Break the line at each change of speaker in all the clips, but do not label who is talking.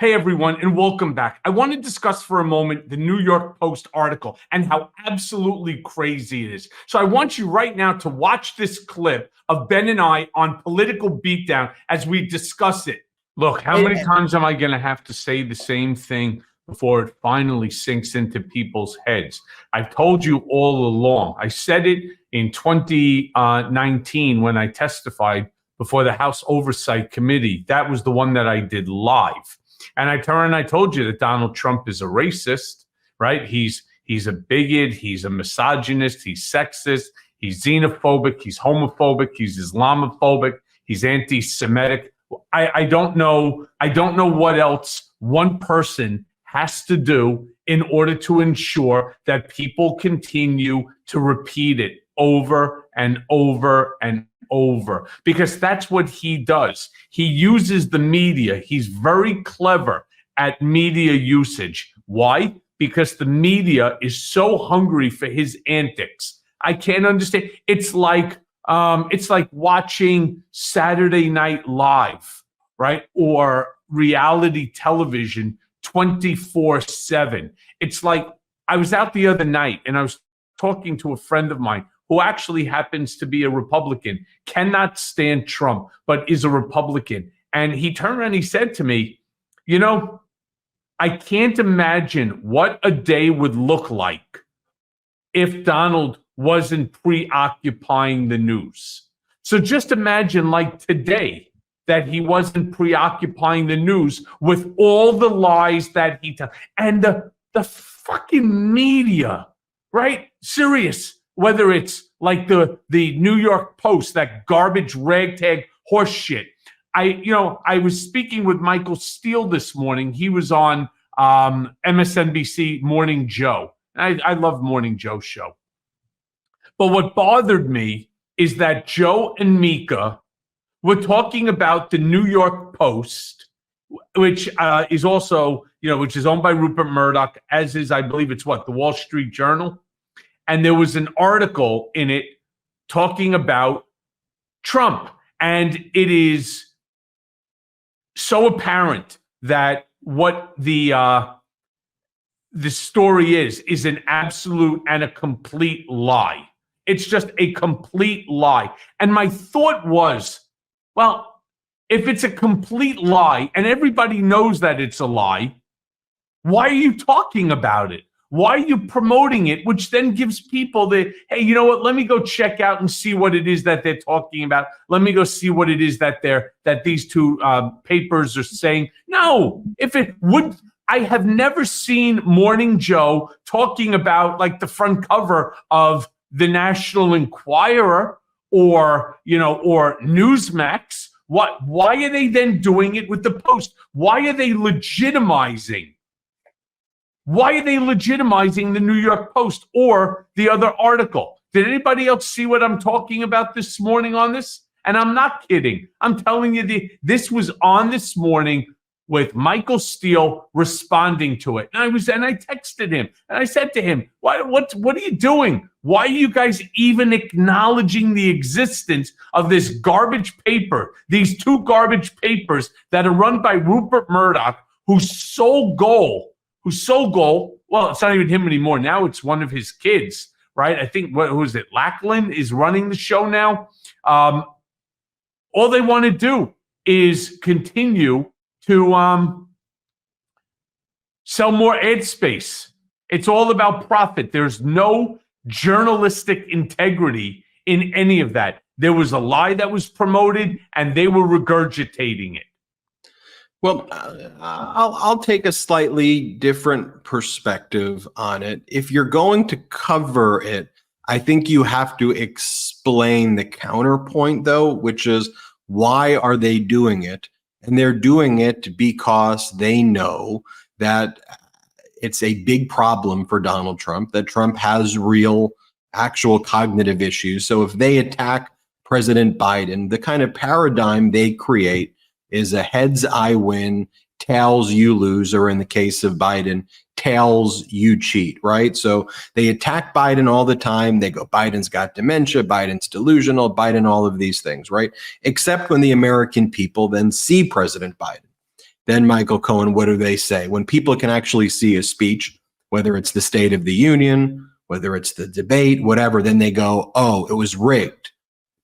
Hey, everyone, and welcome back. I want to discuss for a moment the New York Post article and how absolutely crazy it is. So I want you right now to watch this clip of Ben and I on Political Beatdown as we discuss it. Look, how many times am I going to have to say the same thing before it finally sinks into people's heads? I've told you all along. I said it in 2019 when I testified before the House Oversight Committee. That was the one that I did live. And I told you that Donald Trump is a racist, right? He's a bigot, he's a misogynist, he's sexist, he's xenophobic, he's homophobic, he's Islamophobic, he's anti-Semitic. I don't know what else one person has to do in order to ensure that people continue to repeat it over and over and over, because that's what he does. He uses the media. He's very clever at media usage. Why? Because the media is so hungry for his antics. I can't understand. It's like watching Saturday Night Live, right? Or reality television 24/7. It's like, I was out the other night and I was talking to a friend of mine who actually happens to be a Republican, cannot stand Trump, but is a Republican. And he turned around and he said to me, you know, I can't imagine what a day would look like if Donald wasn't preoccupying the news. So just imagine, like today, that he wasn't preoccupying the news with all the lies that he tells. And the fucking media, right? Serious. Whether it's like the New York Post, that garbage ragtag horse shit. I was speaking with Michael Steele this morning. He was on MSNBC Morning Joe. I love Morning Joe's show. But what bothered me is that Joe and Mika were talking about the New York Post, which is also, which is owned by Rupert Murdoch, as is, I believe it's the Wall Street Journal. And there was an article in it talking about Trump. And it is so apparent that what the story is an absolute and a complete lie. It's just a complete lie. And my thought was, well, if it's a complete lie and everybody knows that it's a lie, why are you talking about it? Why are you promoting it? Which then gives people the, hey, you know what? Let me go check out and see what it is that they're talking about. Let me go see what it is that these two papers are saying. No, if it would, I have never seen Morning Joe talking about like the front cover of the National Enquirer or Newsmax. Why are they then doing it with the Post? Why are they legitimizing? Why are they legitimizing the New York Post or the other article? Did anybody else see what I'm talking about this morning on this? And I'm not kidding. I'm telling you, this was on this morning with Michael Steele responding to it. And I texted him and I said to him, what are you doing? Why are you guys even acknowledging the existence of this garbage paper, these two garbage papers that are run by Rupert Murdoch, whose sole goal, well, it's not even him anymore. Now it's one of his kids, right? I think, who is it? Lachlan is running the show now. All they want to do is continue to sell more ad space. It's all about profit. There's no journalistic integrity in any of that. There was a lie that was promoted, and they were regurgitating it.
Well, I'll take a slightly different perspective on it. If you're going to cover it, I think you have to explain the counterpoint, though, which is, why are they doing it? And they're doing it because they know that it's a big problem for Donald Trump, that Trump has real, actual cognitive issues. So if they attack President Biden, the kind of paradigm they create is a heads I win, tails you lose, or in the case of Biden, tails you cheat, right? So they attack Biden all the time. They go, Biden's got dementia, Biden's delusional, Biden, all of these things, right? Except when the American people then see President Biden. then Michael Cohen, what do they say? When people can actually see a speech, whether it's the State of the Union, whether it's the debate, whatever, then they go, oh, it was rigged.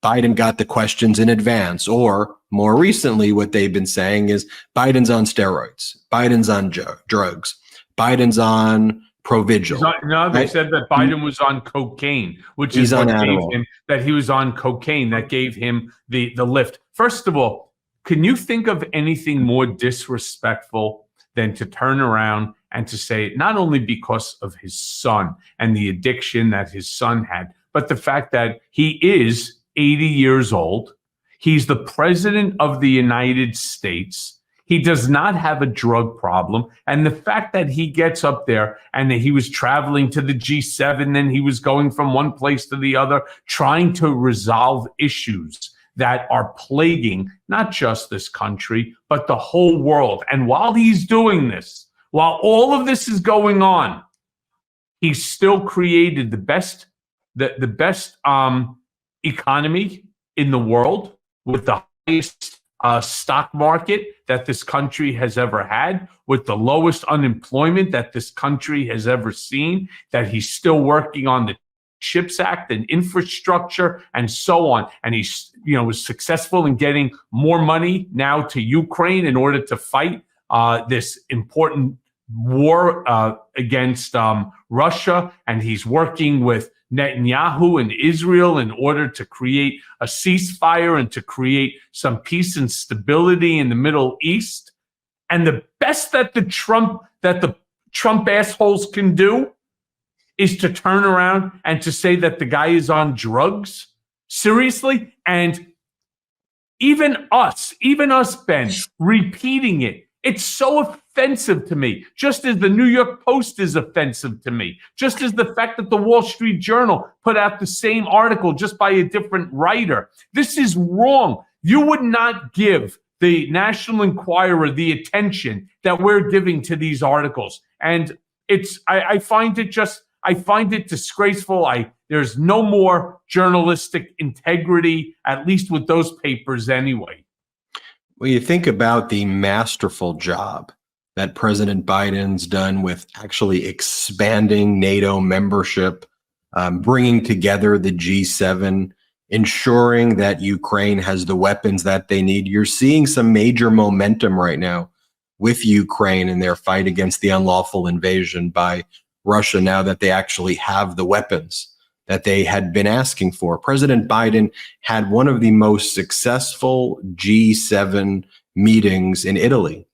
Biden got the questions in advance. Or more recently, what they've been saying is Biden's on steroids, Biden's on drugs, Biden's on Provigil.
No, they said that Biden was on cocaine, which is what gave him, that he was on cocaine, that gave him the lift. First of all, can you think of anything more disrespectful than to turn around and to say, not only because of his son and the addiction that his son had, but the fact that he is 80 years old, he's the president of the United States, he does not have a drug problem, and the fact that he gets up there and that he was traveling to the G7 and he was going from one place to the other, trying to resolve issues that are plaguing not just this country, but the whole world. And while he's doing this, while all of this is going on, he's still created the best economy in the world, with the highest stock market that this country has ever had, with the lowest unemployment that this country has ever seen, that he's still working on the CHIPS Act and infrastructure and so on. And he's, was successful in getting more money now to Ukraine in order to fight this important war against Russia. And he's working with Netanyahu and Israel in order to create a ceasefire and to create some peace and stability in the Middle East. And the best that the Trump assholes can do is to turn around and to say that the guy is on drugs. Seriously? And even us, Ben, repeating it, it's so offensive to me, just as the New York Post is offensive to me, just as the fact that the Wall Street Journal put out the same article just by a different writer. This is wrong. You would not give the National Enquirer the attention that we're giving to these articles. And I find it disgraceful. There's no more journalistic integrity, at least with those papers anyway.
Well, you think about the masterful job that President Biden's done with actually expanding NATO membership, bringing together the G7, ensuring that Ukraine has the weapons that they need. You're seeing some major momentum right now with Ukraine in their fight against the unlawful invasion by Russia, now that they actually have the weapons that they had been asking for. President Biden had one of the most successful G7 meetings in Italy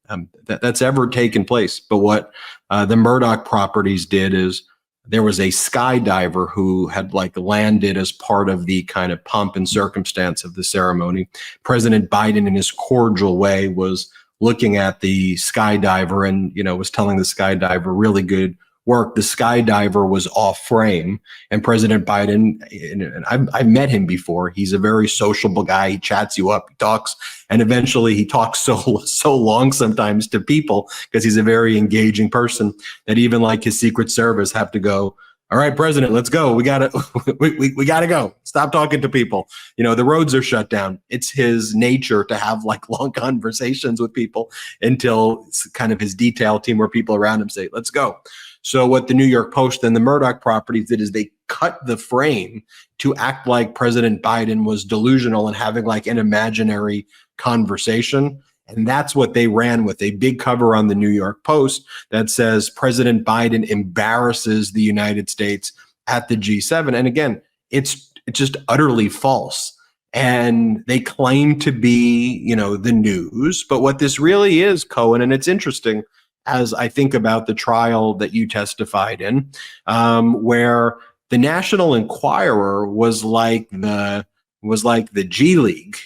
that's ever taken place. But what the Murdoch properties did is there was a skydiver who had landed as part of the kind of pomp and circumstance of the ceremony. President Biden, in his cordial way, was looking at the skydiver and, was telling the skydiver, really good work. The skydiver was off frame, and President Biden, and I've met him before. He's a very sociable guy. He chats you up, he talks, and eventually he talks so long sometimes to people, because he's a very engaging person, that even his Secret Service have to go, all right, President, let's go. We gotta go. Stop talking to people. The roads are shut down. It's his nature to have long conversations with people until it's kind of his detail team where people around him say, let's go. So what the New York Post and the Murdoch properties did is they cut the frame to act like President Biden was delusional and having an imaginary conversation. And that's what they ran with, a big cover on the New York Post that says President Biden embarrasses the United States at the G7. And again, it's just utterly false. And they claim to be, the news. But what this really is, Cohen, and it's interesting, as I think about the trial that you testified in, where the National Enquirer was like the G League,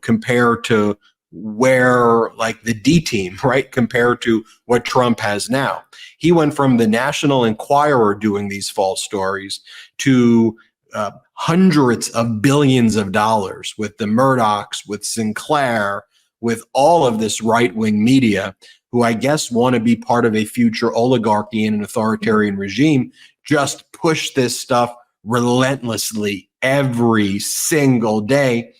compared to where the D team, right, compared to what Trump has now. He went from the National Enquirer doing these false stories to hundreds of billions of dollars with the Murdochs, with Sinclair, with all of this right-wing media, who I guess want to be part of a future oligarchy and an authoritarian regime, just push this stuff relentlessly every single day.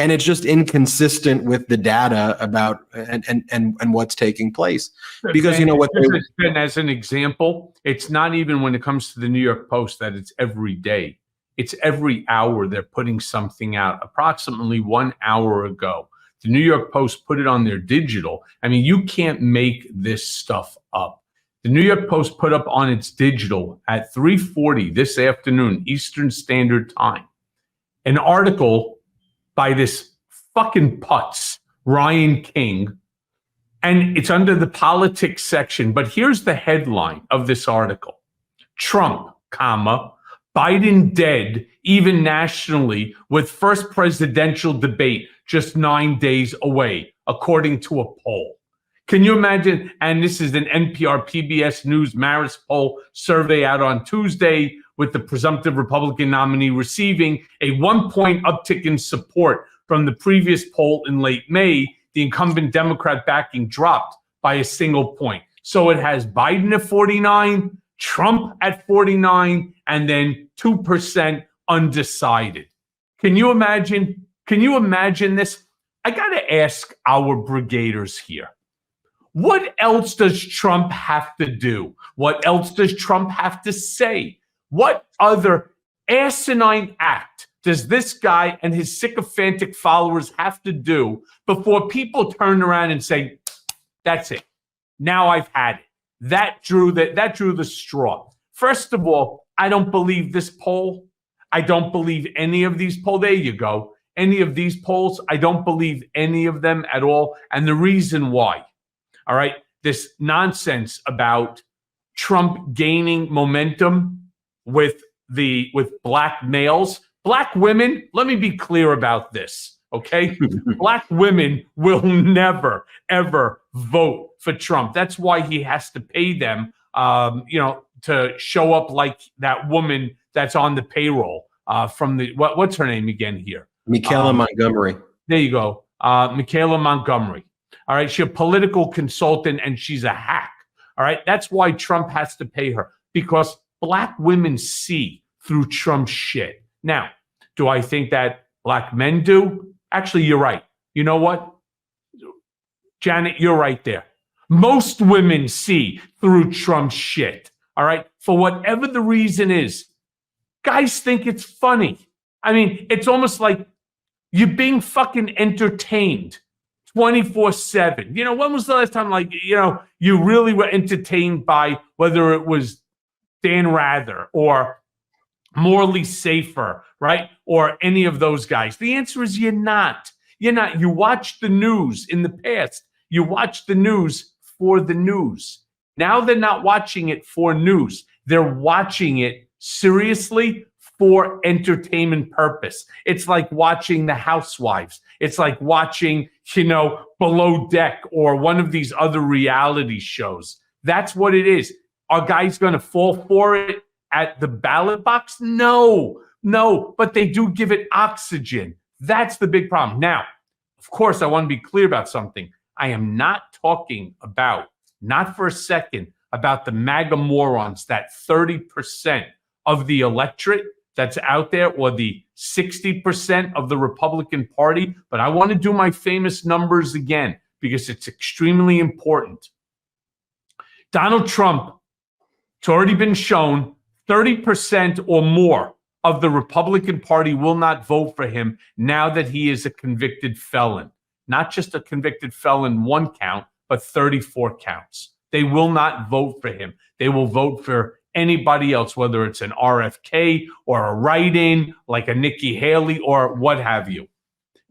And it's just inconsistent with the data about and what's taking place. Because you know what?
And as an example, it's not even when it comes to the New York Post that it's every day. It's every hour they're putting something out. Approximately 1 hour ago, the New York Post put it on their digital. I mean, you can't make this stuff up. The New York Post put up on its digital at 3:40 this afternoon, Eastern Standard Time, an article by this fucking putz, Ryan King, and it's under the politics section. But here's the headline of this article. Trump, comma, Biden dead, even nationally, with first presidential debate just 9 days away, according to a poll. Can you imagine? And this is an NPR PBS News Marist poll survey out on Tuesday, with the presumptive Republican nominee receiving a 1-point uptick in support from the previous poll in late May. The incumbent Democrat backing dropped by a single point. So it has Biden at 49, Trump at 49, and then 2% undecided. Can you imagine? Can you imagine this? I got to ask our brigaders here. What else does Trump have to do? What else does Trump have to say? What other asinine act does this guy and his sycophantic followers have to do before people turn around and say, that's it. Now I've had it. That drew the straw. First of all, I don't believe this poll. I don't believe any of these polls. There you go. Any of these polls, I don't believe any of them at all. And the reason why, all right, this nonsense about Trump gaining momentum with black males, black women, let me be clear about this, okay? Black women will never, ever vote for Trump. That's why he has to pay them, to show up like that woman that's on the payroll from the, what's her name again here?
Michaela Montgomery.
There you go. Michaela Montgomery. All right. She's a political consultant and she's a hack. All right. That's why Trump has to pay her, because black women see through Trump's shit. Now, do I think that black men do? Actually, you're right. You know what? Janet, you're right there. Most women see through Trump's shit. All right. For whatever the reason is, guys think it's funny. I mean, it's almost like you're being fucking entertained 24/7. You know, when was the last time, you really were entertained by whether it was Dan Rather or Morley Safer, right? Or any of those guys? The answer is you're not. You're not. You watch the news in the past. You watch the news for the news. Now they're not watching it for news. They're watching it seriously for entertainment purpose. It's like watching The Housewives. It's like watching, Below Deck or one of these other reality shows. That's what it is. Are guys going to fall for it at the ballot box? No, but they do give it oxygen. That's the big problem. Now, of course, I want to be clear about something. I am not talking about, not for a second, about the MAGA morons, that 30% of the electorate that's out there, or the 60% of the Republican Party. But I want to do my famous numbers again because it's extremely important. Donald Trump, it's already been shown, 30% or more of the Republican Party will not vote for him now that he is a convicted felon. Not just a convicted felon 1 count, but 34 counts. They will not vote for him. They will vote for anybody else, whether it's an RFK or a write-in like a Nikki Haley or what have you.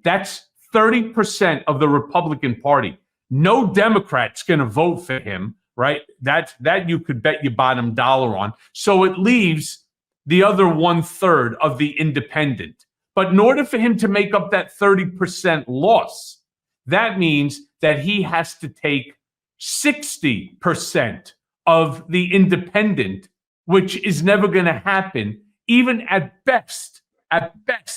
That's 30% of the Republican Party. No Democrat's going to vote for him, right? That you could bet your bottom dollar on. So it leaves the other 1/3 of the independent. But in order for him to make up that 30% loss, that means that he has to take 60% of the independent, which is never going to happen. Even at best,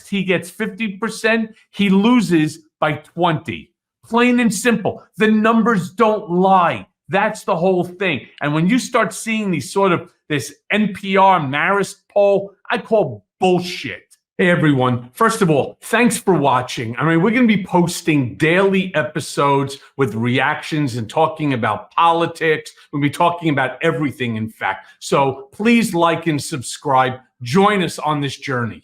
he gets 50%. He loses by 20. Plain and simple. The numbers don't lie. That's the whole thing. And when you start seeing this NPR Marist poll, I call bullshit. Hey everyone. First of all, thanks for watching. I mean, we're going to be posting daily episodes with reactions and talking about politics. We'll be talking about everything, in fact. So please like and subscribe. Join us on this journey.